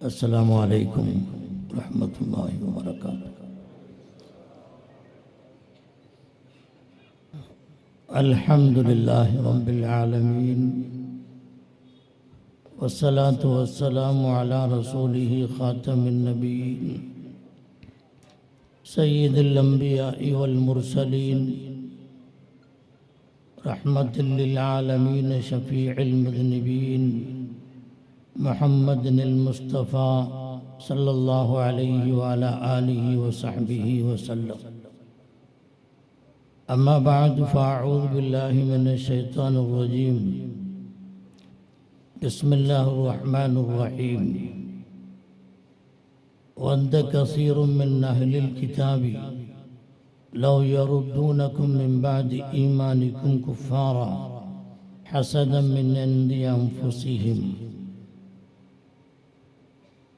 السلام عليكم ورحمة الله وبركاته. الحمد لله رب العالمين، والصلاة والسلام على رسوله خاتم النبيين سيد الأنبياء والمرسلين رحمة للعالمين شفيع المذنبين محمد المصطفى صلى الله عليه وعلى آله وصحبه وسلم. أما بعد، فأعوذ بالله من الشيطان الرجيم. بسم الله الرحمن الرحيم. ود كثير من أهل الكتاب لو يردونكم من بعد إيمانكم كفارا حسدا من عند أنفسهم.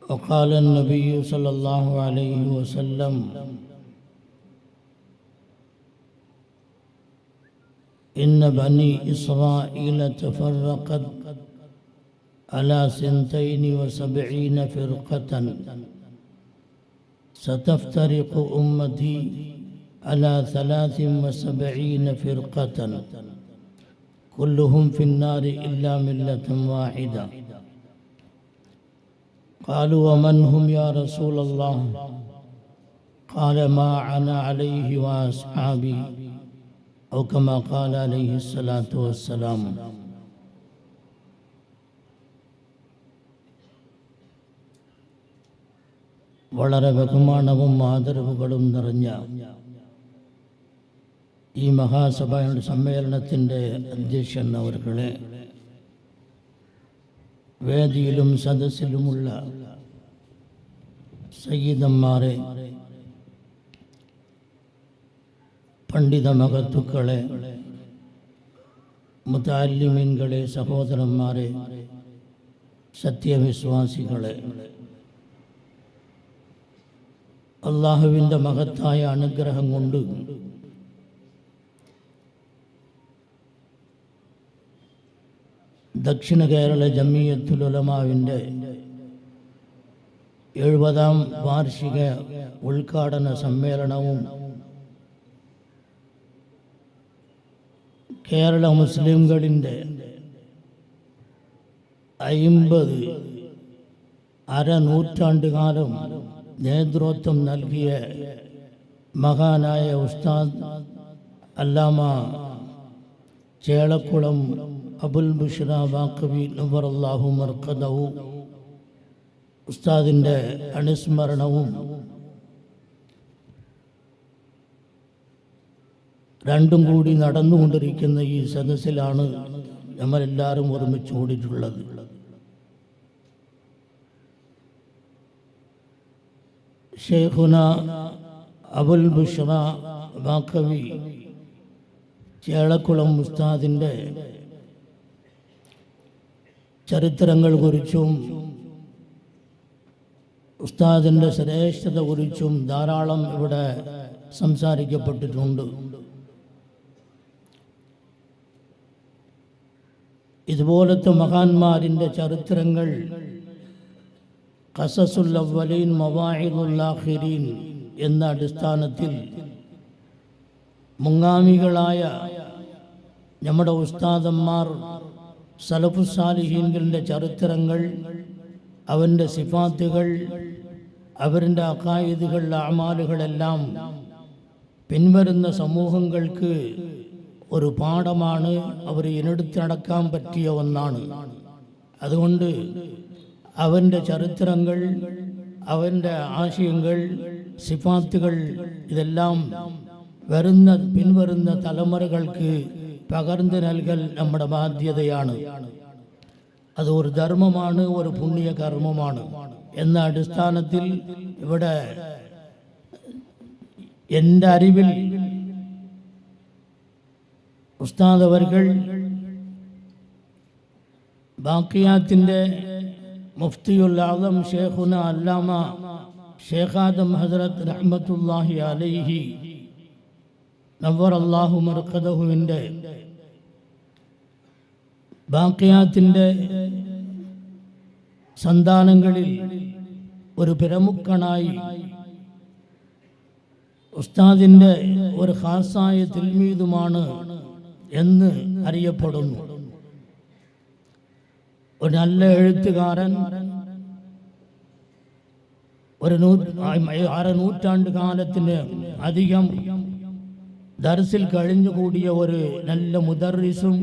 وقال النبي صلى الله عليه وسلم: إن بني إسرائيل تفرقت على 72 فرقة، ستفترق أمتي على 73 فرقة، كلهم في النار إلا ملة واحدة. قالوا: ومن هم يا رسول الله؟ قال: ما أنا عليه وأصحابي، أو كما قال عليه الصلاة والسلام. വളരെ ബഹുമാനവും ആദരവുകളും നിറഞ്ഞ ഈ മഹാസഭയുടെ സമ്മേളനത്തിൻ്റെ അധ്യക്ഷൻ അവർകളെ, വേദിയിലും സദസ്സിലുമുള്ള സയ്യിദന്മാരെ, പണ്ഡിത മഹത്തുക്കളെ, മുതഅല്ലിമീൻകളെ, സഹോദരന്മാരെ, സത്യവിശ്വാസികളെ, അള്ളാഹുവിൻ്റെ മഹത്തായ അനുഗ്രഹം കൊണ്ട് ദക്ഷിണ കേരള ജമിയത്തുൽ ഉലമാവിൻ്റെ 70ാം വാർഷിക ഉദ്ഘാടന സമ്മേളനവും കേരള മുസ്ലിംകളിൻ്റെ 50 അരനൂറ്റാണ്ടുകാലം നേതൃത്വം നൽകിയ മഹാനായ ഉസ്താദ് അല്ലാമ ചേളക്കുളം അബുൽ ബുഷ്റ വാഖവി നവറല്ലാഹു മർഖദഹു ഉസ്താദിൻ്റെ അനുസ്മരണവും രണ്ടും കൂടി നടന്നുകൊണ്ടിരിക്കുന്ന ഈ സദസ്സിലാണ് നമ്മളെല്ലാവരും ഒരുമിച്ച് കൂടിയിട്ടുള്ളത്. ഷെയ്ഖുന അബുൽ ബുഷ്റ വാഖവി ചേളക്കുളം ഉസ്താദിൻ്റെ ചരിത്രങ്ങൾ കുറിച്ചും ഉസ്താദിൻ്റെ ശ്രേഷ്ഠത കുറിച്ചും ധാരാളം ഇവിടെ സംസാരിക്കപ്പെട്ടിട്ടുണ്ട്. ഇതുപോലത്തെ മഹാന്മാരിൻ്റെ ചരിത്രങ്ങൾ ഖസസുൽ അവ്വലീൻ മവാഇദുൽ ആഖിരീൻ എന്ന അടിസ്ഥാനത്തിൽ മുൻഗാമികളായ നമ്മുടെ ഉസ്താദന്മാർ, സലഫു സാലിഹീൻകളുടെ ചരിത്രങ്ങൾ, അവൻ്റെ സിഫാത്തുകൾ, അവരുടെ അഖായിദുകൾ, അമാലുകളെല്ലാം പിൻവരുന്ന സമൂഹങ്ങൾക്ക് ഒരു പാഠമാണ്, അവർ ഇനെടുത്ത് നടക്കാൻ പറ്റിയ ഒന്നാണ്. അതുകൊണ്ട് അവൻ്റെ ചരിത്രങ്ങൾ, അവൻ്റെ ആശയങ്ങൾ, സിഫാത്തുകൾ ഇതെല്ലാം പിൻവരുന്ന തലമുറകൾക്ക് പകർന്നു നൽകൽ നമ്മുടെ ബാധ്യതയാണ്. അത് ഒരു ധർമ്മമാണ്, ഒരു പുണ്യ കർമ്മമാണ് എന്ന അടിസ്ഥാനത്തിൽ ഇവിടെ എൻ്റെ അറിവിൽ ഉസ്താദ് അവർകൾ ബാക്കിയാത്തിൻ്റെ മുഫ്തിയുൽ ആദം ഷേഖുന അല്ലാമ ഷേഖ് ആദം ഹസ്രത്ത് റഹ്മത്തുള്ളാഹി അലൈഹി നവ്വറല്ലാഹു മർഖദഹുവിൻ്റെ ബാക്കിയാത്തിൻ്റെ സന്താനങ്ങളിൽ ഒരു പ്രമുഖനായി ഉസ്താദിൻ്റെ ഒരു ഖാസായ തിൽമീദുമാണ് എന്ന് അറിയപ്പെടുന്നു. ഒരു നല്ല എഴുത്തുകാരൻ, ഒരു 6 നൂറ്റാണ്ട് കാലത്തിന് അധികം ദർസിൽ കഴിഞ്ഞുകൂടിയ ഒരു നല്ല മുദർരിസും,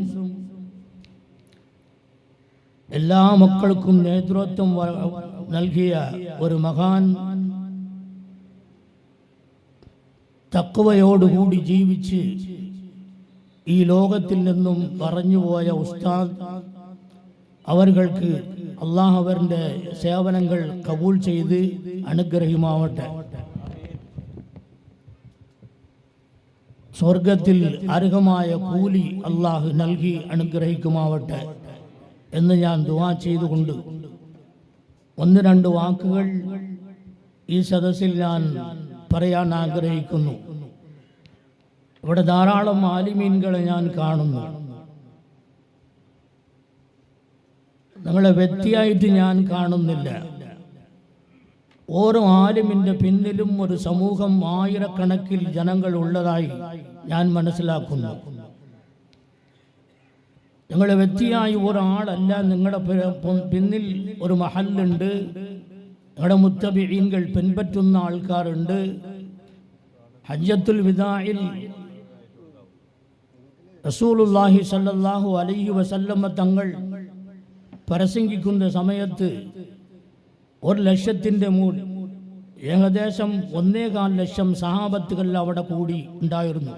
എല്ലാ മക്കൾക്കും നേതൃത്വം നൽകിയ ഒരു മഹാൻ, തഖ്വയോടുകൂടി ജീവിച്ച് ഈ ലോകത്തിൽ നിന്നും പറഞ്ഞുപോയ ഉസ്താദ് അവർക്ക് അള്ളാഹു അവരുടെ സേവനങ്ങൾ കബൂൽ ചെയ്ത് അനുഗ്രഹിക്കുമാവട്ടെ. സ്വർഗത്തിൽ അർഹമായ കൂലി അള്ളാഹു നൽകി അനുഗ്രഹിക്കുമാവട്ടെ എന്ന് ഞാൻ ദുആ ചെയ്തുകൊണ്ട് 1-2 വാക്കുകൾ ഈ സദസ്സിൽ ഞാൻ പറയാൻ ആഗ്രഹിക്കുന്നു. ഇവിടെ ധാരാളം ആലിമീൻകളെ ഞാൻ കാണുന്നു. നിങ്ങളെ വ്യക്തിയായിട്ട് ഞാൻ കാണുന്നില്ല. ഓരോ ആലിമിൻ്റെ പിന്നിലും ഒരു സമൂഹം, ആയിരക്കണക്കിൽ ജനങ്ങൾ ഉള്ളതായി ഞാൻ മനസ്സിലാക്കുന്നു. നിങ്ങളുടെ വ്യക്തിയായി ഒരാളല്ല, നിങ്ങളുടെ പിന്നിൽ ഒരു മഹല്ലുണ്ട്, നിങ്ങളുടെ മുത്തബിഈൻകൾ പിൻപറ്റുന്ന ആൾക്കാരുണ്ട്. ഹജ്ജത്തുൽ വിദാഇൽ റസൂലുള്ളാഹി സ്വല്ലല്ലാഹു അലൈഹി വസല്ലമ തങ്ങൾ പ്രസംഗിക്കുന്ന സമയത്ത് 1,00,000-ന്റെ ഏകദേശം 1.25 ലക്ഷം സഹാബത്തുകൾ അവിടെ കൂടി ഉണ്ടായിരുന്നു.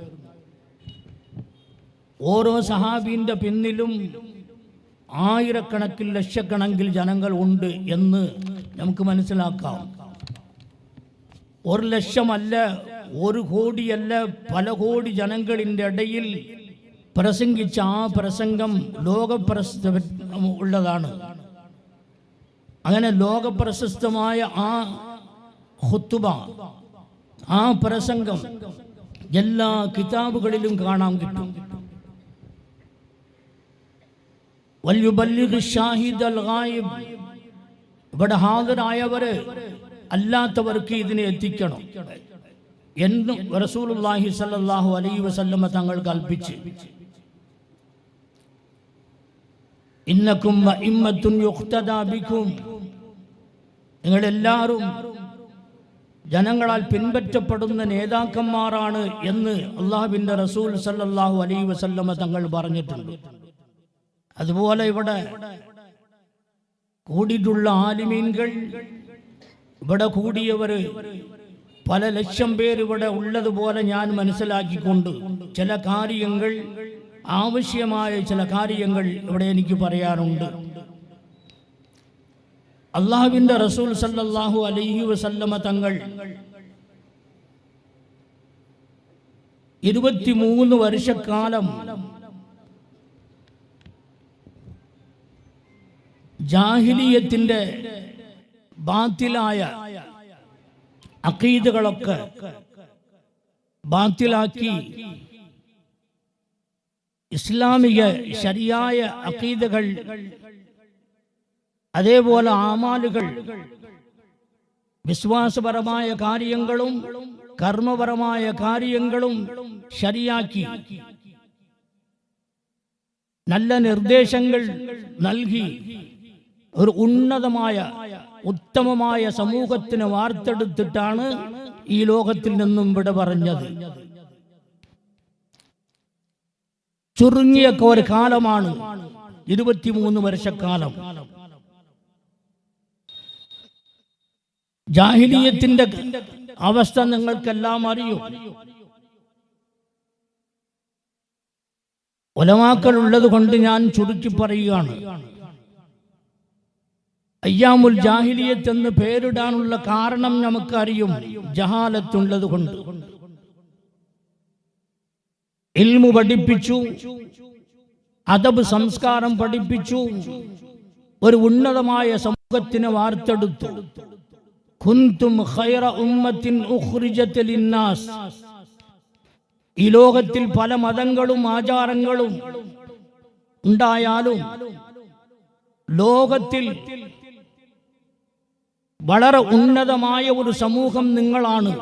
ഓരോ സഹാബീൻ്റെ പിന്നിലും ആയിരക്കണക്കിൽ ലക്ഷക്കണക്കിൽ ജനങ്ങൾ ഉണ്ട് എന്ന് നമുക്ക് മനസ്സിലാക്കാം. 1 ലക്ഷമല്ല, 1 കോടിയല്ല, പല കോടി ജനങ്ങളിൻ്റെ ഇടയിൽ പ്രസംഗിച്ച ആ പ്രസംഗം ലോകപ്രസിദ്ധ ഉള്ളതാണ്. അങ്ങനെ ലോകപ്രശസ്തമായ ആ ഖുത്ബ, ആ പ്രസംഗം എല്ലാ കിതാബുകളിലും കാണാൻ കിട്ടും. വൽയുബല്ലിഗ് ഷാഹിദൽ ഗായിബ്, ഇവിടെ ഹാജരായവര് അല്ലാത്തവർക്ക് ഇതിനെ എത്തിക്കണം എന്ന് റസൂലുള്ളാഹി സ്വല്ലല്ലാഹു അലൈഹി വസല്ലമ തങ്ങൾ കൽപ്പിച്ച്, ഇന്നകും ഇമ്മത്തുൻ യുഖ്തദാ ബികും, നിങ്ങളെല്ലാവരും ജനങ്ങളാൽ പിൻപറ്റപ്പെടുന്ന നേതാക്കന്മാരാണ് എന്ന് അള്ളാഹുവിൻ്റെ റസൂൽ സല്ലല്ലാഹു അലൈഹി വസല്ലമ തങ്ങൾ പറഞ്ഞിട്ടുണ്ട്. അതുപോലെ ഇവിടെ കൂടിയിട്ടുള്ള ആലിമീൻകൾ, ഇവിടെ കൂടിയവര് പല ലക്ഷം പേര് ഇവിടെ ഉള്ളതുപോലെ ഞാൻ മനസ്സിലാക്കിക്കൊണ്ട് ചില കാര്യങ്ങൾ, ആവശ്യമായ ചില കാര്യങ്ങൾ ഇവിടെ എനിക്ക് പറയാനുണ്ട്. അള്ളാഹുവിൻ്റെ റസൂൽ സല്ലല്ലാഹു അലൈഹി വസല്ലമ തങ്ങൾ 23 വർഷക്കാലം ജാഹിലിയത്തിൻ്റെ ബാത്തിലായ അഖീദകളൊക്കെ ബാത്തിലാക്കി ഇസ്ലാമിക ശരിയായ അഖീദകൾ, അതേപോലെ ആമാലുകൾ, വിശ്വാസപരമായ കാര്യങ്ങളും കർമ്മപരമായ കാര്യങ്ങളും ശരിയാക്കി നല്ല നിർദ്ദേശങ്ങൾ നൽകി ഒരു ഉന്നതമായ ഉത്തമമായ സമൂഹത്തിന് വാർത്തെടുത്തിട്ടാണ് ഈ ലോകത്തിൽ നിന്നും വിട പറഞ്ഞത്. ചുരുങ്ങിയ ഒരു കാലമാണ് 23 വർഷക്കാലം. ജാഹിലിയത്തിന്റെ അവസ്ഥ നിങ്ങൾക്കെല്ലാം അറിയും. ഉലമാക്കൾ ഉള്ളത് കൊണ്ട് ഞാൻ ചുരുക്കി പറയുകയാണ്. അയ്യാമുൽ ജാഹിലിയത്ത് എന്ന് പേരിടാനുള്ള കാരണം നമുക്കറിയും, ജഹാലത്തുള്ളത് കൊണ്ട്. ഇൽമു പഠിപ്പിച്ചു, അദബ് സംസ്കാരം പഠിപ്പിച്ചു, ഒരു ഉന്നതമായ സമൂഹത്തിന് വാർത്തെടുത്തു. കുന്തും ഖൈറ ഉമ്മത്തിൻ ഉഖ്രിജത ലിന്നാസ്. ഈ ലോകത്തിൽ പല മതങ്ങളും ആചാരങ്ങളും ഉണ്ടായാലും ലോകത്തിൽ വളരെ ഉന്നതമായ ഒരു സമൂഹം നിങ്ങളാണ്.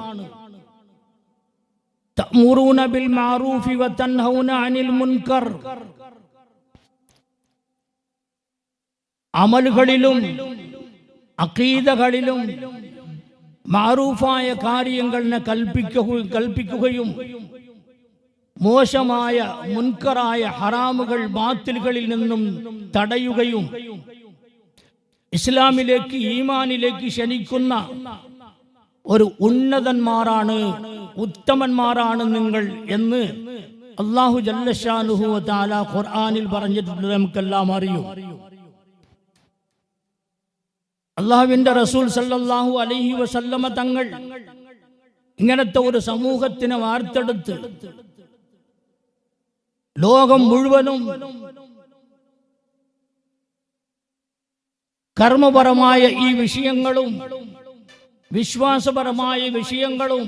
തഅ്മുറൂന ബിൽ മഅറൂഫി വതൻഹൗന അനിൽ മുൻകർ. അമലുകളിലും അഖീദകളിലും മഅറൂഫായ കാര്യങ്ങളെ കൽപ്പിക്കുകയും മോശമായ മുൻകറായ ഹറാമുകൾ ബാത്തിലുകളിൽ നിന്നും തടയുകയും ഇസ്ലാമിലേക്ക് ഈമാനിലേക്ക് ക്ഷണിക്കുന്ന ഒരു ഉന്നതന്മാരാണ്, ഉത്തമന്മാരാണ് നിങ്ങൾ എന്ന് അല്ലാഹു ജല്ല ശാനുഹു വ തആല ഖുർആനിൽ പറഞ്ഞിട്ടുണ്ട്. നമുക്കെല്ലാം അറിയും. അല്ലാഹുവിന്റെ റസൂൽ സല്ലല്ലാഹു അലൈഹി വസല്ലമ തങ്ങൾ ഇങ്ങനത്തെ ഒരു സമൂഹത്തിനെ വാർത്തെടുത്ത് ലോകം മുഴുവനും കർമ്മപരമായ ഈ വിഷയങ്ങളും വിശ്വാസപരമായ വിഷയങ്ങളും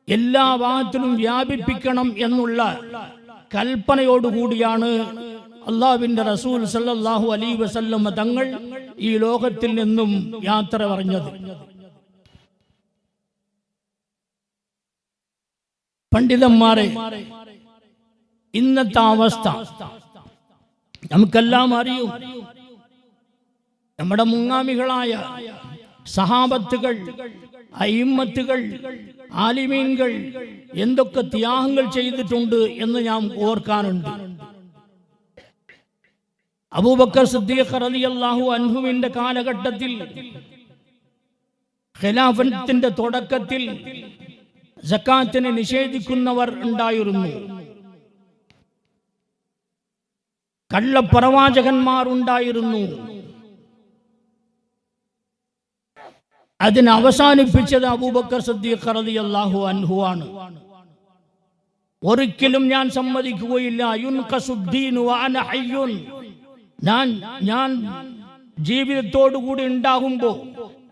എല്ലാ ഭാഗത്തിലും വ്യാപിപ്പിക്കണം എന്നുള്ള കൽപ്പനയോടുകൂടിയാണ് അല്ലാഹുവിന്റെ റസൂൽ സല്ലല്ലാഹു അലൈഹി വസല്ലമ തങ്ങൾ ഈ ലോകത്തിൽ നിന്നും യാത്ര പറഞ്ഞത്. പണ്ഡിതന്മാരെ, ഇന്നത്തെ അവസ്ഥ നമുക്കെല്ലാം അറിയും. നമ്മുടെ മുൻഗാമികളായ സഹാബത്തുകൾ, അയിമ്മത്തുകൾ, ആലിമീൻകൾ എന്തൊക്കെ ത്യാഗങ്ങൾ ചെയ്തിട്ടുണ്ട് എന്ന് ഞാൻ ഓർക്കാനുണ്ട്. അബൂബക്കർ സിദ്ദീഖ് റളിയല്ലാഹു അൻഹുവിന്റെ കാലഘട്ടത്തിൽ ഖിലാഫത്തിന്റെ തുടക്കത്തിൽ സക്കാത്തിനെ നിഷേധിക്കുന്നവർ ഉണ്ടായിരുന്നു. കള്ളപ്രവാചകന്മാർ ഉണ്ടായിരുന്നു. അതിനെ അവസാനിപ്പിച്ചത് അബൂബക്കർ സിദ്ദീഖ് റളിയല്ലാഹു അൻഹു ആണ്. ഒരിക്കലും ഞാൻ സമ്മതിക്കുകയില്ല, യുൻഖസുദ്ദീനു വഅന ഹയ്യുൻ, ഞാൻ ജീവിതത്തോടുകൂടി ഉണ്ടാകുമ്പോൾ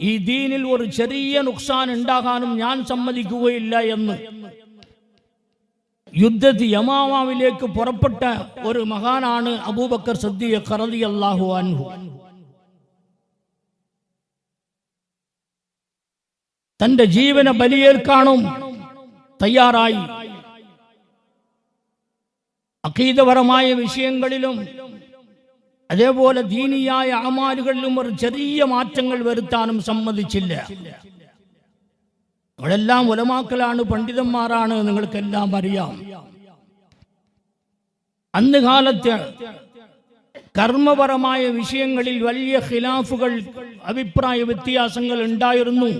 ഈ ദീനിൽ ഒരു ചെറിയ നുക്സാൻ ഉണ്ടാകാനും ഞാൻ സമ്മതിക്കുകയില്ല എന്ന് യുദ്ധത്തിൽ യമാമാവിലേക്ക് പുറപ്പെട്ട ഒരു മഹാനാണ് അബൂബക്കർ സിദ്ദീഖ് റളിയല്ലാഹു അൻഹു. തന്റെ ജീവനെ ബലിയേൽക്കാനും തയ്യാറായി. അഖീദപരമായ വിഷയങ്ങളിലും അതേപോലെ ദീനിയായ അമാലുകളിലും ഒരു ചെറിയ മാറ്റങ്ങൾ വരുത്താനും സമ്മതിച്ചില്ല. അവരെല്ലാം ഉലമാക്കളാണ്, പണ്ഡിതന്മാരാണ്, നിങ്ങൾക്കെല്ലാം അറിയാം. അന്ന് കാലത്ത് കർമ്മപരമായ വിഷയങ്ങളിൽ വലിയ ഖിലാഫുകൾ, അഭിപ്രായ വ്യത്യാസങ്ങൾ ഉണ്ടായിരുന്നു.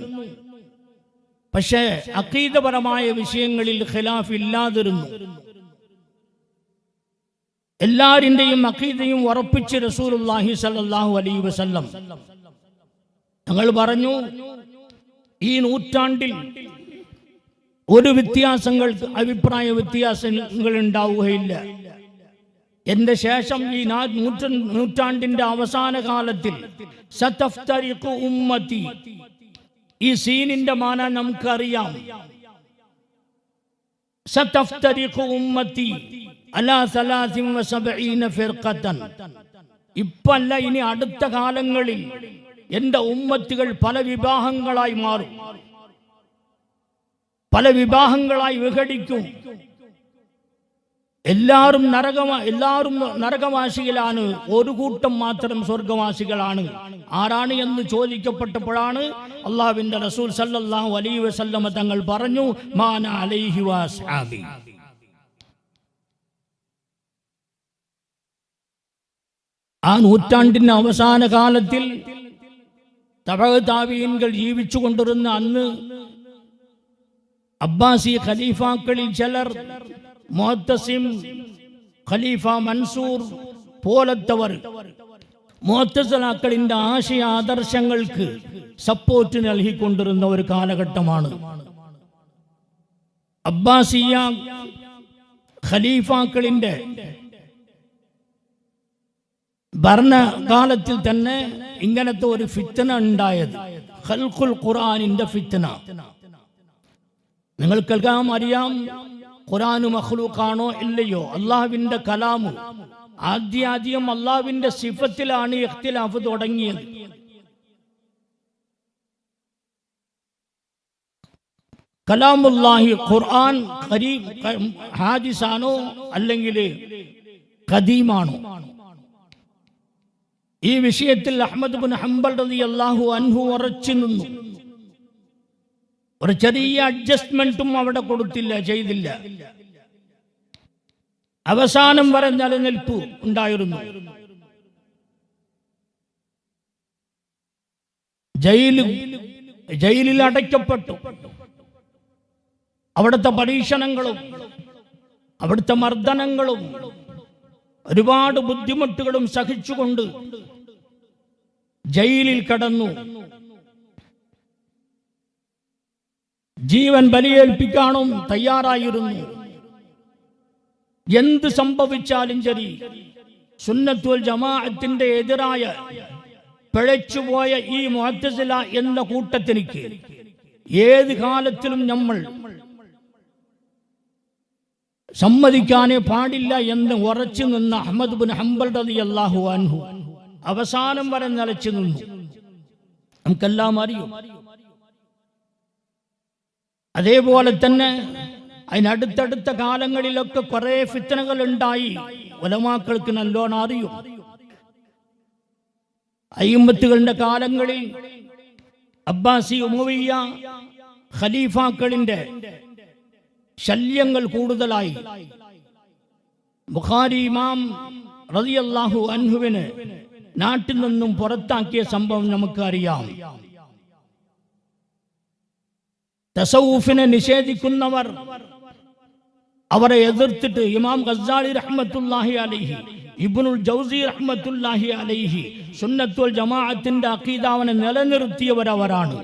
പക്ഷേ അഖീദപരമായ വിഷയങ്ങളിൽ ഖിലാഫ് ഇല്ലാതിരുന്നു. എല്ലാവരുടെയും അഖീദയും ഉറപ്പിച്ച് റസൂലുള്ളാഹി സ്വല്ലല്ലാഹു അലൈഹി വസല്ലം ഞങ്ങൾ പറഞ്ഞു, ഈ നൂറ്റാണ്ടിൽ ഒരു അഭിപ്രായ വ്യത്യാസങ്ങൾ ഉണ്ടാവുകയില്ല. എന്റെ ശേഷം ഈ നൂറ്റാണ്ടിന്റെ അവസാന കാലത്തിൽ സതഫ്തരിഖു ഉമ്മത്തി, ഈ സീനിന്റെ മാന നമുക്കറിയാം. സതഫ്തരിഖു ഉമ്മത്തി അലാ 73 ഫിർഖതൻ. ഇപ്പല്ല, ഇനി അടുത്ത കാലങ്ങളിൽ എന്റെ ഉമ്മത്തുകൾ പല വിഭാഗങ്ങളായി മാറും, പല വിഭാഗങ്ങളായി വിഘടിക്കും. എല്ലാവരും നരകവാസികളാണ്, ഒരു കൂട്ടം മാത്രം സ്വർഗവാസികളാണ്. ആരാണ് എന്ന് ചോദിക്കപ്പെട്ടപ്പോഴാണ് അല്ലാഹുവിന്റെ റസൂൽ സല്ലല്ലാഹു അലൈഹി വസല്ലമ തങ്ങൾ പറഞ്ഞു, മാന അലൈഹി വഅസ്ഹാബി. ആ നൂറ്റാണ്ടിന്റെ അവസാന കാലത്തിൽ തബഅതാബീൻകൾ ജീവിച്ചു കൊണ്ടിരുന്ന അന്ന് അബ്ബാസി ഖലീഫാക്കളിൽ ചിലർ, മുഅത്തസിം ഖലീഫ മൻസൂർ പോലത്തവർ മുഅത്തസിലാക്കളിന്റെ ആശയ ആദർശങ്ങൾക്ക് സപ്പോർട്ട് നൽകിക്കൊണ്ടിരുന്ന ഒരു കാലഘട്ടമാണ്. അബ്ബാസിയ ഖലീഫാക്കളിന്റെ ഭരണകാലത്തിൽ തന്നെ ഇങ്ങനത്തെ ഒരു ഫിത്ന ഉണ്ടായത്, ഖൽഖുൽ ഖുർആനിന്റെ ഫിത്ന. നിങ്ങൾക്കെല്ലാം അറിയാം, ഖുർആൻ മഖ്ലൂഖാണോ ഇല്ലയോ, അള്ളാഹുവിന്റെ കലാമു. ആദ്യം അള്ളാഹുവിന്റെ സിഫത്തിലാണ് ഇഖ്തിലാഫ് തുടങ്ങിയത്. കലാമുല്ലാഹി ഖുർആൻ ഹാദിസാണോ അല്ലെങ്കിൽ ഖദീമാണോ? ഈ വിഷയത്തിൽ അഹ്മദ് ബിൻ ഹംബൽ റളിയല്ലാഹു അൻഹു ഉറച്ചു നിന്നു. ഒരു ചെറിയ അഡ്ജസ്റ്റ്മെന്റും അവിടെ ചെയ്തില്ല. അവസാനം വരെ നിലനിൽപ്പ് ഉണ്ടായിരുന്നു. ജയിലിൽ അടയ്ക്കപ്പെട്ടു. അവിടുത്തെ പരീക്ഷണങ്ങളും അവിടുത്തെ മർദ്ദനങ്ങളും ഒരുപാട് ബുദ്ധിമുട്ടുകളും സഹിച്ചുകൊണ്ട് ജയിലിൽ കടന്നു. ജീവൻ ബലിയേൽപ്പിക്കാനും തയ്യാറായിരുന്നു. എന്ത് സംഭവിച്ചാലും ശരി, സുന്നത്ത് വൽ ജമാഅത്തിന്റെ എതിരായ പിഴച്ചുപോയ ഈ മുഅ്തസില എന്ന കൂട്ടത്തിലേക്ക് ഏത് കാലത്തിലും നമ്മൾ സമ്മതിക്കാനേ പാടില്ല എന്ന് ഉറച്ചു നിന്ന അഹ്മദ് ബിൻ ഹംബൽ റളിയല്ലാഹു അൻഹു അവസാനം വരെ നിലച്ചു നിന്നു. നമുക്കെല്ലാം അറിയും. അതേപോലെ തന്നെ അതിനടുത്തടുത്ത കാലങ്ങളിലൊക്കെ കുറെ ഫിത്നകൾ ഉണ്ടായി. ഉലമാക്കൾക്ക് നല്ലോണം അറിയും. അയ്യിമ്മത്തുകളുടെ കാലങ്ങളിൽ അബ്ബാസി ഉമവിയ്യ ഖലീഫാക്കളിന്റെ ശല്യങ്ങൾ കൂടുതലായി. ബുഖാരി ഇമാം റളിയല്ലാഹു അൻഹുവിനെ നാട്ടിൽ നിന്നും പുറത്താക്കിയ സംഭവം നമുക്കറിയാം. തസവൂഫിനെ നിഷേധിക്കുന്നവർ അവരെ എതിർത്തിട്ട് ഇമാം ഗസ്സാലി റഹ്മത്തുള്ളാഹി അലൈഹി, ഇബ്നുൽ ജൗസി റഹ്മത്തുള്ളാഹി അലൈഹി സുന്നത്ത് വൽ ജമാഅത്തിന്റെ അഖീദാവിനെ നിലനിർത്തിയവരവരാണ്.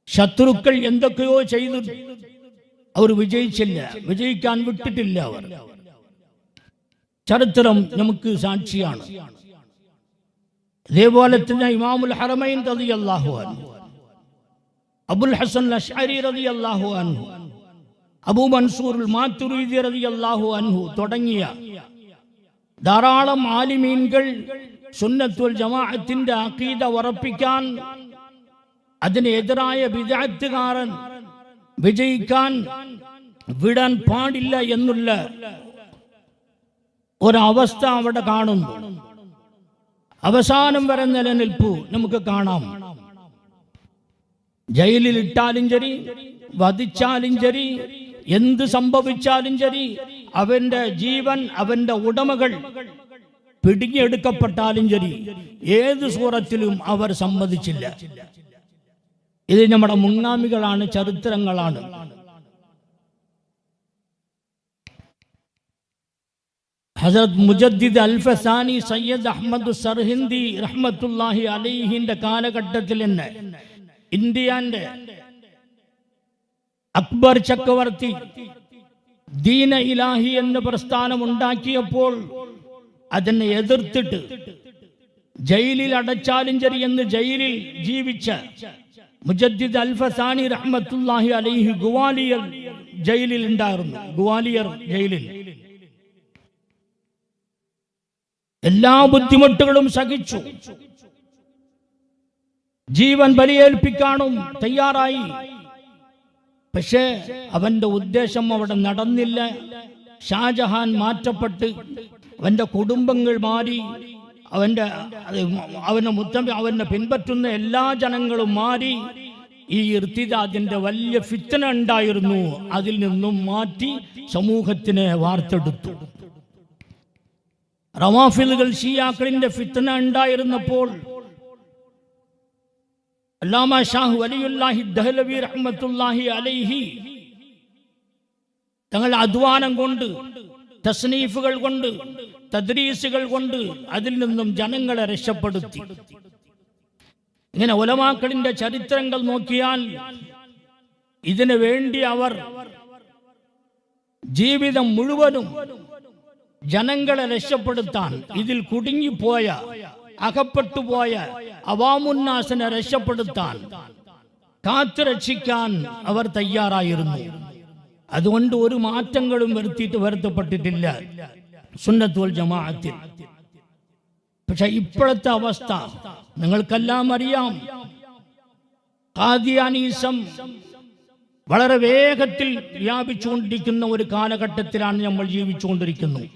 ശത്രുക്കൾ എന്തൊക്കെയോ ചെയ്തു, അവർ വിജയിച്ചില്ല, വിജയിക്കാൻ വിട്ടിട്ടില്ല. അവർ ചരിത്രം നമുക്ക് സാക്ഷിയാണ്. അതേപോലെ തന്നെ ഇമാമുൽ ഹറമൈൻ റളിയല്ലാഹു അൻഹു, അബുൽ ഹസൻ അശ്അരി റളിയല്ലാഹു അൻഹു, അബൂ മൻസൂറുൽ മാതുരീദി റളിയല്ലാഹു അൻഹു തുടങ്ങിയ ധാരാളം ആലിമീൻകൾ സുന്നത്ത് വൽ ജമാഅത്തിന്റെ അഖീദ ഉറപ്പിക്കാൻ, അതിനെതിരായ ബിദ്അത്തുകാരൻ വിജയിക്കാൻ വിടാൻ പാടില്ല എന്നുള്ള ഒരവസ്ഥ അവിടെ കാണുന്നു. അവസാനം വരെ നിലനിൽപ്പു നമുക്ക് കാണാം. ജയിലിൽ ഇട്ടാലും ശരി, വധിച്ചാലും ശരി, എന്ത് സംഭവിച്ചാലും ശരി, അവന്റെ ജീവൻ, അവന്റെ ഉടമകൾ പിടിഞ്ഞെടുക്കപ്പെട്ടാലും ശരി, ഏത് സൂറത്തിലും അവർ സമ്മതിച്ചില്ല. ഇത് നമ്മുടെ മുൻഗാമികളാണ്, ചരിത്രങ്ങളാണ്. ഹസരത്ത് മുജദ്ദിദ് അൽഫസാനി സയ്യദ് അഹ്മദ് സർഹിന്ദി റഹ്മത്തുള്ളാഹി അലൈഹിന്റെ കാലഘട്ടത്തിൽ തന്നെ ഇന്ത്യന്റെ അക്ബർ ചക്രവർത്തി ദീന ഇലാഹി എന്ന പ്രസ്ഥാനം ഉണ്ടാക്കിയപ്പോൾ അതിനെ എതിർത്തിട്ട് ജയിലിൽ അടച്ചാലും ശരി എന്ന് ജയിലിൽ ജീവിച്ച മുജദ്ദിദ് അൽഫസാനി റഹ്മത്തുള്ളാഹി അലൈഹി ഗുവാലിയർ ജയിലിൽ ഉണ്ടായിരുന്നു. ഗുവാലിയർ ജയിലിൽ എല്ലാ ബുദ്ധിമുട്ടുകളും സഹിച്ചു. ജീവൻ ബലിയേൽപ്പിക്കാനും തയ്യാറായി. പക്ഷേ അവന്റെ ഉദ്ദേശം അവിടെ നടന്നില്ല. ഷാജഹാൻ മാറ്റപ്പെട്ട് അവന്റെ കുടുംബങ്ങൾ മാറി, അവനെ പിൻപറ്റുന്ന എല്ലാ ജനങ്ങളും മാറി. ഈ ഇർത്തിദാദിന്റെ വലിയ ഫിത്ന ഉണ്ടായിരുന്നു. അതിൽ നിന്നും മാറ്റി സമൂഹത്തിനെ വാർത്തെടുത്തു. റവാഫിദുകൾ ഷിയാക്കളിന്റെ ഫിത്ന ഉണ്ടായിരുന്നപ്പോൾ അല്ലാമ ഷാഹ് വലിയുല്ലാഹി ദഹ്ലവി റഹ്മത്തുള്ളാഹി അലൈഹി തങ്ങൾ അധ്വാനം കൊണ്ട്, തസ്നീഫുകൾ കൊണ്ട്, തദ്രീസുകൾ കൊണ്ട് അതിൽ നിന്നും ജനങ്ങളെ രക്ഷപ്പെടുത്തി. ഇങ്ങനെ ഉലമാക്കളിന്റെ ചരിത്രങ്ങൾ നോക്കിയാൽ ഇതിനു വേണ്ടി അവർ ജീവിതം മുഴുവനും ജനങ്ങളെ രക്ഷപ്പെടുത്താൻ, ഇതിൽ കുടുങ്ങിപ്പോയ, അകപ്പെട്ടുപോയ അവാമുന്നാസിനെ രക്ഷപ്പെടുത്താൻ, കാത്തുരക്ഷിക്കാൻ അവർ തയ്യാറായിരുന്നു. അതുകൊണ്ട് ഒരു മാറ്റങ്ങളും വരുത്തപ്പെട്ടിട്ടില്ല സുന്നത്ത് വൽ ജമാഅത്തിൽ. പക്ഷെ ഇപ്പോഴത്തെ അവസ്ഥ നിങ്ങൾക്കെല്ലാം അറിയാം. ഖാദിയാനീസം വളരെ വേഗത്തിൽ വ്യാപിച്ചുകൊണ്ടിരിക്കുന്ന ഒരു കാലഘട്ടത്തിലാണ് നമ്മൾ ജീവിച്ചുകൊണ്ടിരിക്കുന്നത്.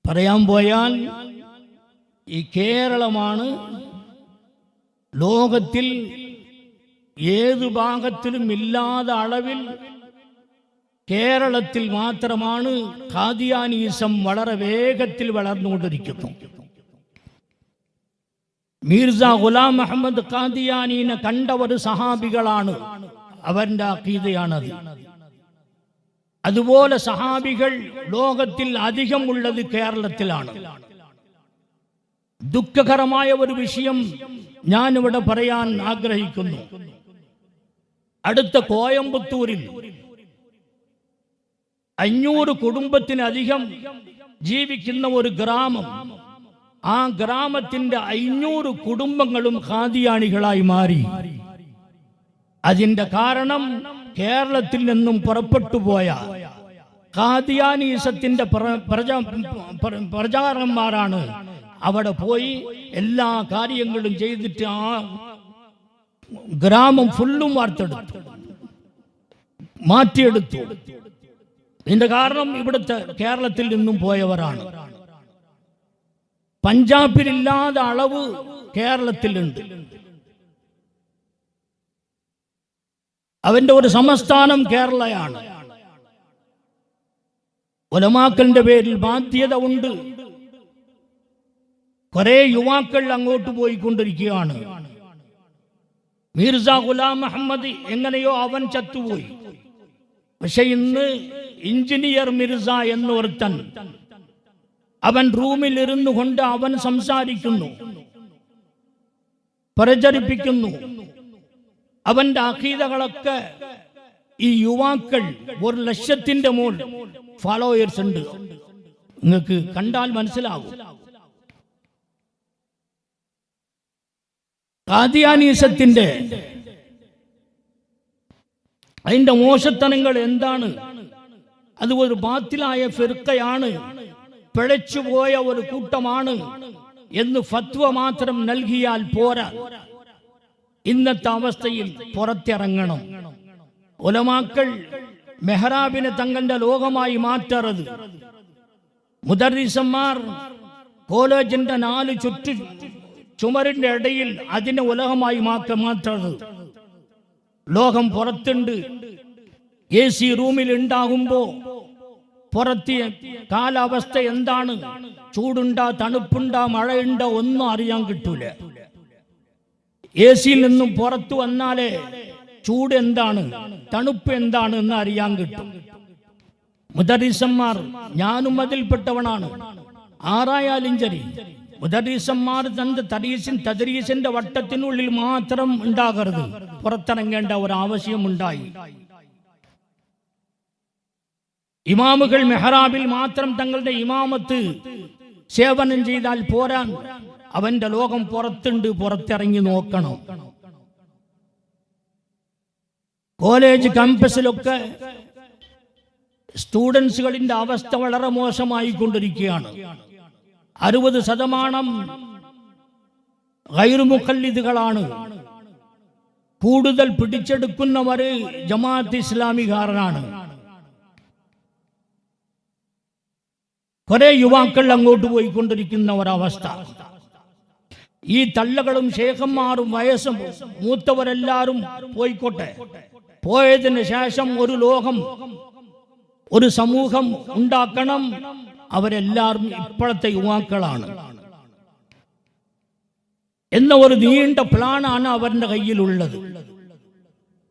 പറയാൻ പോയാൽ ഈ കേരളമാണ് ലോകത്തിൽ ഏതു ഭാഗത്തിലും ഇല്ലാത്ത അളവിൽ കേരളത്തിൽ മാത്രമാണ് ഖാദിയാനീസം വളരെ വേഗത്തിൽ വളർന്നുകൊണ്ടിരിക്കുന്നു. മീർസ ഗുലാം അഹമ്മദ് ഖാദിയാനീനെ കണ്ടവർ സഹാബികളാണ്, അവന്റെ അഖീദയാണത്. അതുപോലെ സഹാബികൾ ലോകത്തിൽ അധികം ഉള്ളത് കേരളത്തിലാണ്. ദുഃഖകരമായ ഒരു വിഷയം ഞാനിവിടെ പറയാൻ ആഗ്രഹിക്കുന്നു. അടുത്ത കോയമ്പത്തൂരിൽ 500 കുടുംബത്തിനധികം ജീവിക്കുന്ന ഒരു ഗ്രാമം, ആ ഗ്രാമത്തിന്റെ 500 കുടുംബങ്ങളും ഖാദിയാനികളായി മാറി. അതിന്റെ കാരണം കേരളത്തിൽ നിന്നും പുറപ്പെട്ടു പോയ ഖാദിയാനീസത്തിന്റെ പ്രചാരന്മാരാണ്. അവിടെ പോയി എല്ലാ കാര്യങ്ങളും ചെയ്തിട്ട് ആ ഗ്രാമം ഫുള്ളും വാർത്തെടുത്തു, മാറ്റിയെടുത്തു. ഇതിന്റെ കാരണം ഇവിടുത്തെ കേരളത്തിൽ നിന്നും പോയവരാണ്. പഞ്ചാബിലില്ലാത്ത അളവ് കേരളത്തിലുണ്ട്. അവന്റെ ഒരു സംസ്ഥാനം കേരളയാണ്. ഉലമാക്കളുടെ പേരിൽ ബാധ്യത ഉണ്ട്. കുറെ യുവാക്കൾ അങ്ങോട്ട് പോയിക്കൊണ്ടിരിക്കുകയാണ്. മീർസ ഗുലാം അഹമ്മദ് എങ്ങനെയോ അവൻ ചത്തുപോയി. പക്ഷെ ഇന്ന് എഞ്ചിനീയർ മിർസ എന്നൊരുത്തൻ, അവൻ റൂമിൽ ഇരുന്നു കൊണ്ട് അവൻ സംസാരിക്കുന്നു, പ്രചരിപ്പിക്കുന്നു. അവന്റെ അഖീദകളൊക്കെ ഈ യുവാക്കൾ 1,00,000 മുകൾ ഫോളോവേഴ്സ് ഉണ്ട്. നിങ്ങൾക്ക് കണ്ടാൽ മനസ്സിലാവും. ഖാദിയാനീസത്തിന്റെ അതിന്റെ മോശത്തനങ്ങൾ എന്താണ്? അത് ഒരു ബാത്തിലായ ഫിർഖയാണ്, പിഴച്ചുപോയ ഒരു കൂട്ടമാണ് എന്ന് ഫത്വ മാത്രം നൽകിയാൽ പോരാ. ഇന്നത്തെ അവസ്ഥയിൽ പുറത്തിറങ്ങണം. ഉലമാക്കൾ മെഹ്റാബിനെ തങ്ങളുടെ ലോകമായി മാറ്റരുത്. മുദർരിസന്മാർ കോളേജിന്റെ 4 ചുമരിന്റെ ഇടയിൽ അതിനെ ഉലകമായി മാറ്റരുത്. ലോകം പുറത്തുണ്ട്. AC റൂമിൽ ഉണ്ടാകുമ്പോ പുറത്തെ കാലാവസ്ഥ എന്താണ്, ചൂടുണ്ടാ, തണുപ്പുണ്ടാ, മഴയുണ്ടോ ഒന്നും അറിയാൻ കിട്ടൂല. AC നിന്നും പുറത്തു വന്നാലേ ചൂട് എന്താണ്, തണുപ്പ് എന്താണ് എന്ന് അറിയാൻ കിട്ടും. മുദർരിസന്മാർ, ഞാനും അതിൽപ്പെട്ടവനാണ്. ആറായാലും ശരി, മുദർരിസന്മാർ തദ്രീസിന്റെ വട്ടത്തിനുള്ളിൽ മാത്രം ഉണ്ടാകരുത്, പുറത്തിറങ്ങേണ്ട ഒരു ആവശ്യമുണ്ടായി. ഇമാമുകൾ മെഹ്റാബിൽ മാത്രം തങ്ങളുടെ ഇമാമത്ത് സേവനം ചെയ്താൽ പോരാൻ, അവന്റെ ലോകം പുറത്തുണ്ട്, പുറത്തിറങ്ങി നോക്കണം. കോളേജ് ക്യാമ്പസിലൊക്കെ സ്റ്റുഡൻസുകളിന്റെ അവസ്ഥ വളരെ മോശമായി കൊണ്ടിരിക്കുകയാണ്. 60% ഗൈറു മുഖല്ലിദുകളാണ്. കൂടുതൽ പിടിച്ചെടുക്കുന്നവര് ജമാഅത്ത് ഇസ്ലാമികാരനാണ്. കുറെ യുവാക്കൾ അങ്ങോട്ട് പോയിക്കൊണ്ടിരിക്കുന്ന ഒരവസ്ഥ. ഈ തള്ളകളും ശേഖന്മാരും വയസ്സും മൂത്തവരെല്ലാരും പോയിക്കോട്ടെ. പോയതിന് ശേഷം ഒരു ലോകം, ഒരു സമൂഹം ഉണ്ടാക്കണം. അവരെല്ലാവരും ഇപ്പോഴത്തെ യുവാക്കളാണ് എന്ന ഒരു നീണ്ട പ്ലാനാണ് അവരുടെ കയ്യിലുള്ളത്.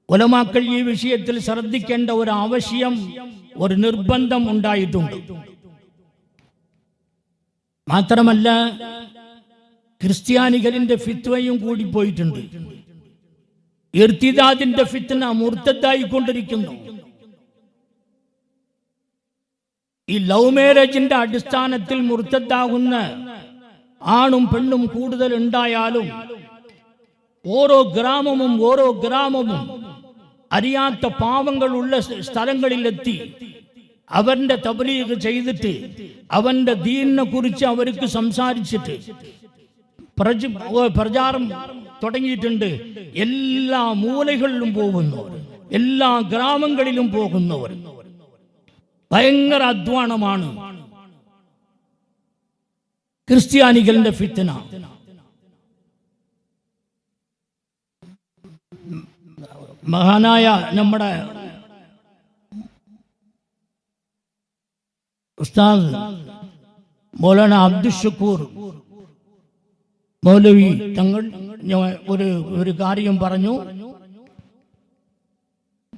ഉലമാക്കൾ ഈ വിഷയത്തിൽ ശ്രദ്ധിക്കേണ്ട ഒരു ആവശ്യം, ഒരു നിർബന്ധം ഉണ്ടായിട്ടുണ്ട്. മാത്രമല്ല, ക്രിസ്ത്യാനികളിന്റെ ഫിത്വയും കൂടി പോയിട്ടുണ്ട്. ഇർത്തിദാദിന്റെ ഫിത്ന മുർത്തദ്ദായിക്കൊണ്ടിരിക്കുന്നു. ഈ ലവ് മാരേജിന്റെ അടിസ്ഥാനത്തിൽ മുർത്തദ്ദാകുന്ന ആണും പെണ്ണും കൂടുതൽ ഉണ്ടായാലും ഓരോ ഗ്രാമവും അറിയാത്ത പാവങ്ങളുള്ള സ്ഥലങ്ങളിലെത്തി അവന്റെ തബ്ലീഗ് ചെയ്തിട്ട് അവന്റെ ദീനിനെ കുറിച്ച് അവർക്ക് സംസാരിച്ചിട്ട് പ്രചാരം തുടങ്ങിയിട്ടുണ്ട്. എല്ലാ മൂലകളിലും പോകുന്നവർ, എല്ലാ ഗ്രാമങ്ങളിലും പോകുന്നവർ. ഭയങ്കര അധ്വാനമാണ് ക്രിസ്ത്യാനികളുടെ ഫിത്ന. മഹാനായ നമ്മുടെ ഉസ്താദ് മൗലാന അബ്ദുൽ ഷുക്കൂർ മൗലവി തങ്ങൾ ഒരു കാര്യം പറഞ്ഞു.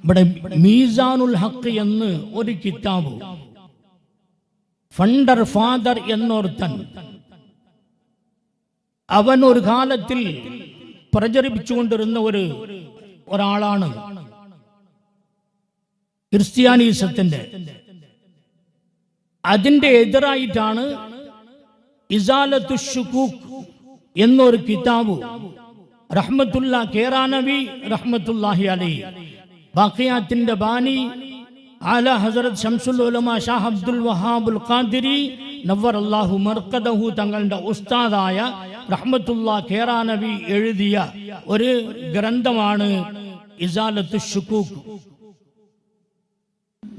ഇവിടെ മീസാനുൽ ഹഖ് എന്ന് ഒരു കിതാബ് ഫണ്ടർ ഫാദർ എന്നോർത്തൻ അവൻ ഒരു കാലത്തിൽ പ്രചരിപ്പിച്ചുകൊണ്ടിരുന്ന ഒരാളാണ് ക്രിസ്ത്യാനിസത്തിന്റെ. അതിന്റെ എതിരായിട്ടാണ് ഇസാലത്തു ശുകൂക്ക് എന്നൊരു കിതാബ് റഹ്മത്തുല്ലാ കേറാനവി റഹ്മത്തുല്ലാഹി അലൈഹി, ബാഖിയാത്തിന്റെ ബാനി ആല ഹസ്രത്ത് ശംസുൽ ഉലമ ഷാഹ് അബ്ദുൽ വഹാബുൽ ഖാദിരി നവ്വറല്ലാഹു മർഖദഹു തങ്ങളുടെ ഉസ്താദായ റഹ്മത്തുല്ലാ കേറാനവി എഴുതിയ ഒരു ഗ്രന്ഥമാണ് ഇസാലത്തു ശുകൂക്ക്.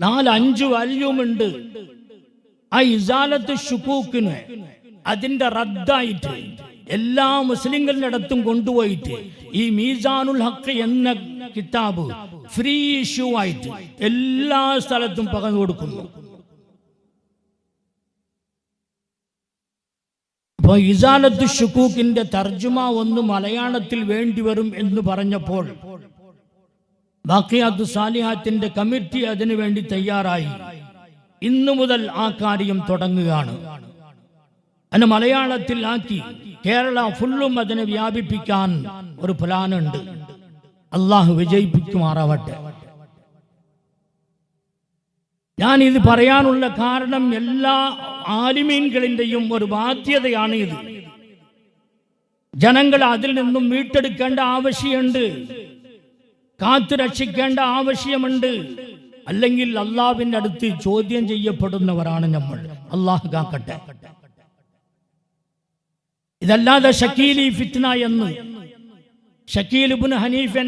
4-5 വാല്യൂമുണ്ട്. ആ ഇസാലത്തു ശുകൂക്കിന് അതിന്റെ റദ്ദായിട്ട് എല്ലാ മുസ്ലിങ്ങളുടെ അടുത്തും കൊണ്ടുപോയിട്ട് ഈ മീസാനുൽ ഹഖ് എന്ന കിതാബ് ഫ്രീ ഇഷ്യൂ ആയിട്ട് എല്ലാ സ്ഥലത്തും പകർന്നു കൊടുക്കുന്നു. അപ്പൊ ഇസാലത്തു ശുകൂക്കിന്റെ തർജുമ ഒന്ന് മലയാളത്തിൽ വേണ്ടിവരും എന്ന് പറഞ്ഞപ്പോൾ ബാഖിയാത്തു സാലിഹാത്തിന്റെ കമ്മിറ്റി അതിനു വേണ്ടി തയ്യാറായി. ഇന്നു മുതൽ ആ കാര്യം തുടങ്ങുകയാണ്. അതിനെ മലയാളത്തിൽ ആക്കി കേരള ഫുള്ളും അതിനെ വ്യാപിപ്പിക്കാൻ ഒരു പ്ലാനുണ്ട്. അള്ളാഹു വിജയിപ്പിക്കുമാറാവട്ടെ. ഞാൻ ഇത് പറയാനുള്ള കാരണം എല്ലാ ആലിമീൻകളിന്റെയും ഒരു ബാധ്യതയാണ് ഇത്. ജനങ്ങൾ അതിൽ നിന്നും വീട്ടെടുക്കേണ്ട ആവശ്യമുണ്ട്, കാത്തു രക്ഷിക്കേണ്ട ആവശ്യമുണ്ട്. അല്ലെങ്കിൽ അള്ളാഹുവിന്റെ അടുത്ത് ചോദ്യം ചെയ്യപ്പെടുന്നവരാണ് നമ്മൾ. അള്ളാഹു കാക്കട്ടെ. ഇതല്ലാതെ ഷക്കീലി ഫിത്ന എന്ന് ഷക്കീൽ ഇബ്നു ഹനീഫ്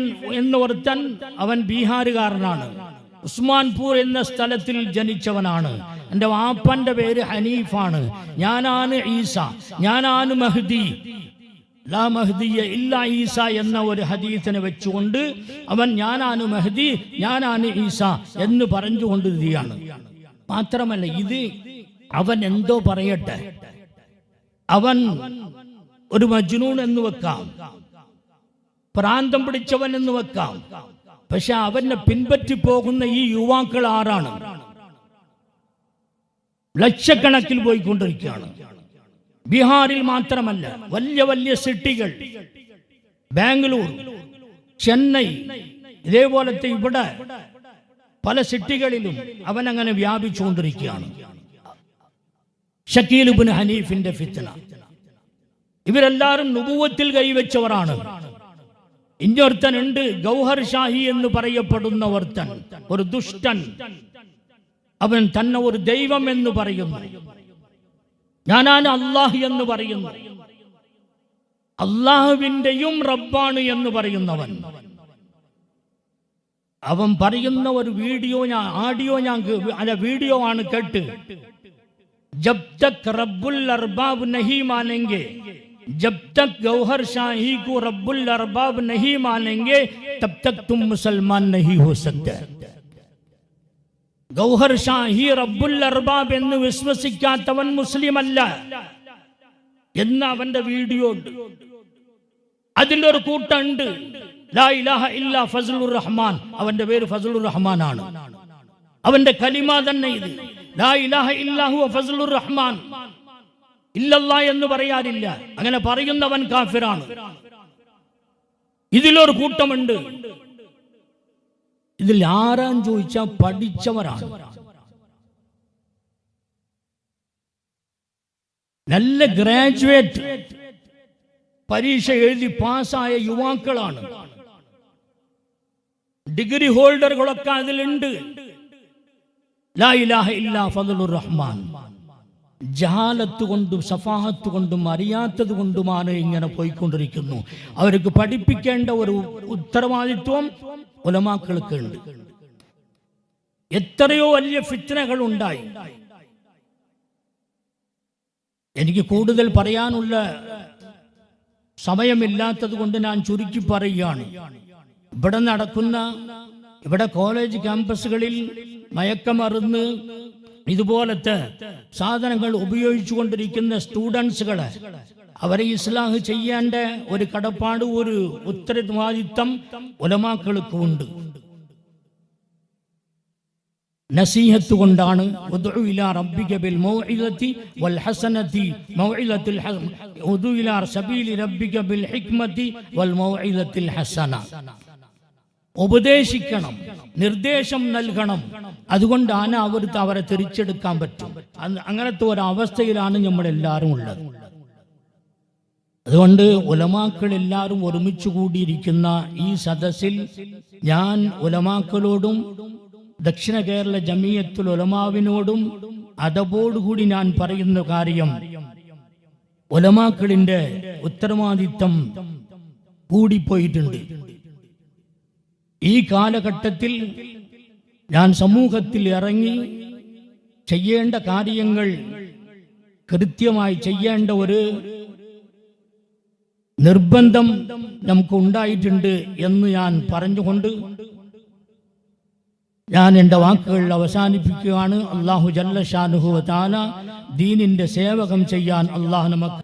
എന്ന ഒരുത്തൻ, അവൻ ബീഹാറുകാരനാണ്. ഉസ്മാൻപൂർ എന്ന സ്ഥലത്തിൽ ജനിച്ചവനാണ്. എൻ്റെ വാപ്പന്റെ പേര് ഹനീഫാണ്. ഞാനാണ് ഈസ, ഞാനാണ് മഹ്ദി, ലാ മഹ്ദിയ ഇല്ല ഈസ എന്ന ഒരു ഹദീസിനെ വെച്ചുകൊണ്ട് അവൻ ഞാനാണ് മഹ്ദി, ഞാനാണ് ഈസ എന്ന് പറഞ്ഞുകൊണ്ടിരിക്കുകയാണ്. മാത്രമല്ല ഇത് അവൻ എന്തോ പറയട്ടെ, അവൻ ഒരു മജ്നൂൻ എന്ന് വെക്കാം, പ്രാന്തം പിടിച്ചവൻ എന്ന് വെക്കാം. പക്ഷെ അവനെ പിൻപറ്റി പോകുന്ന ഈ യുവാക്കൾ ആരാണ്? ലക്ഷക്കണക്കിൽ പോയിക്കൊണ്ടിരിക്കുകയാണ്. ബീഹാറിൽ മാത്രമല്ല, വലിയ വലിയ സിറ്റികൾ, ബാംഗ്ലൂർ, ചെന്നൈ, ഇതേപോലത്തെ ഇവിടെ പല സിറ്റികളിലും അവൻ അങ്ങനെ വ്യാപിച്ചുകൊണ്ടിരിക്കുകയാണ്. ഷക്കീൽ ഇബ്നു ഹനീഫിന്റെ ഫിത്ന. ഇവരെല്ലാവരും നുബുവത്തിൽ കൈവച്ചവരാണ്. ഇഞ്ഞൊരുത്തൻ ഉണ്ട്, ഗൗഹർ ഷാഹി എന്ന് പറയപ്പെടുന്ന ഒരുത്തൻ, ഒരു ദുഷ്ടൻ. അവൻ തന്നെ ഒരു ദൈവം എന്ന് പറയുന്നു, ഞാനാണ് അള്ളാഹ് എന്ന് പറയുന്നു, അള്ളാഹുവിന്റെയും റബ്ബാണ് എന്ന് പറയുന്നവൻ. അവൻ പറയുന്ന ഒരു വീഡിയോ ആണ് കേട്ട്, ജബ് തക് റബ്ബുൽ അർബാബ് നഹീ മാനെംഗെ, जब तक गौहर शाही को रब्बुल अरबाब नहीं मानेंगे तब तक तुम मुसलमान नहीं हो सकते. ഗൗഹർ ഷാഹി റബ്ബുൽ അർബാബ് എന്ന് വിശ്വസിക്കാത്തവൻ മുസ്ലിം അല്ല എന്ന അവന്റെ വീഡിയോ ഉണ്ട്. അതിലൊരു കൂട്ടുണ്ട്, ലാ ഇലാഹ ഇല്ല ഫസ്ലുർ റഹ്മാൻ. അവന്റെ പേര് ഫസ്ലുർ റഹ്മാൻ ആണ്. അവന്റെ കലിമ തന്നെ ഇത്, ലാ ഇലാഹ ഇല്ലാഹു ഫസ്ലുർ റഹ്മാൻ. ഇല്ലല്ലാ എന്ന് പറയാറില്ല. അങ്ങനെ പറയുന്നവൻ കാഫിറാണ്. ഇതിലൊരു കൂട്ടമുണ്ട്. ഇതിൽ ആരാൻ ചോദിച്ചാൽ പഠിച്ചവരാണ്, നല്ല ഗ്രാജുവേറ്റ് പരീക്ഷ എഴുതി പാസ്സായ യുവാക്കളാണ്. ഡിഗ്രി ഹോൾഡറുകളൊക്കെ അതിലുണ്ട്. ലാ ഇലാഹ ഇല്ലാ ഫദ്ലുർ റഹ്മാൻ, ജഹാലത്ത് കൊണ്ടും സഫാഹത്ത് കൊണ്ടും അറിയാത്തത് കൊണ്ടുമാണ് ഇങ്ങനെ പോയിക്കൊണ്ടിരിക്കുന്നു. അവർക്ക് പഠിപ്പിക്കേണ്ട ഒരു ഉത്തരവാദിത്വം ഉലമാക്കൾക്ക് ഉണ്ട്. എത്രയോ വലിയ ഫിത്നകൾ ഉണ്ടായി. എനിക്ക് കൂടുതൽ പറയാനുള്ള സമയമില്ലാത്തത് കൊണ്ട് ഞാൻ ചുരുക്കി പറയുകയാണ്. ഇവിടെ കോളേജ് ക്യാമ്പസുകളിൽ മയക്കമരുന്ന് ഇതുപോലത്തെ സാധനങ്ങൾ ഉപയോഗിച്ചു കൊണ്ടിരിക്കുന്ന സ്റ്റുഡൻസുകളെ അവരെ ഇസ്ലാഹ് ചെയ്യേണ്ട ഒരു കടപ്പാട്, ഒരു ഉത്തരവാദിത്തം ഉലമാക്കൾക്കുണ്ട്. നസീഹത്ത് കൊണ്ടാണ് ഉദ്ഉ ഇലാ റബ്ബിക ബിൽ മൗഇദതി വൽ ഹസനതി മൗഇദത്തുൽ ഉദ്ഉ ഇലാ സബീലി റബ്ബിക ബിൽ ഹിക്മതി വൽ മൗഇദത്തുൽ ഹസന. ഉപദേശിക്കണം, നിർദ്ദേശം നൽകണം. അതുകൊണ്ടാണ് അവരെ തിരിച്ചെടുക്കാൻ പറ്റും. അങ്ങനത്തെ ഒരവസ്ഥയിലാണ് നമ്മളെല്ലാവരും ഉള്ളത്. അതുകൊണ്ട് ഉലമാക്കൾ എല്ലാവരും ഒരുമിച്ച് കൂടിയിരിക്കുന്ന ഈ സദസ്സിൽ ഞാൻ ഉലമാക്കളോടും ദക്ഷിണ കേരള ജമിയത്തുൽ ഉലമാവിനോടും അദബോടുകൂടി ഞാൻ പറയുന്ന കാര്യം, ഉലമാക്കളിന്റെ ഉത്തരവാദിത്തം കൂടിപ്പോയിട്ടുണ്ട്. ഈ കാലഘട്ടത്തിൽ ഞാൻ സമൂഹത്തിൽ ഇറങ്ങി ചെയ്യേണ്ട കാര്യങ്ങൾ കൃത്യമായി ചെയ്യേണ്ട ഒരു നിർബന്ധം നമുക്ക് ഉണ്ടായിട്ടുണ്ട് എന്ന് ഞാൻ പറഞ്ഞുകൊണ്ട് ഞാൻ എൻ്റെ വാക്കുകൾ അവസാനിപ്പിക്കുകയാണ്. അല്ലാഹു ജല്ല ഷാനുഹു വ തആല ദീനിന്റെ സേവകം ചെയ്യാൻ അല്ലാഹു നമുക്ക്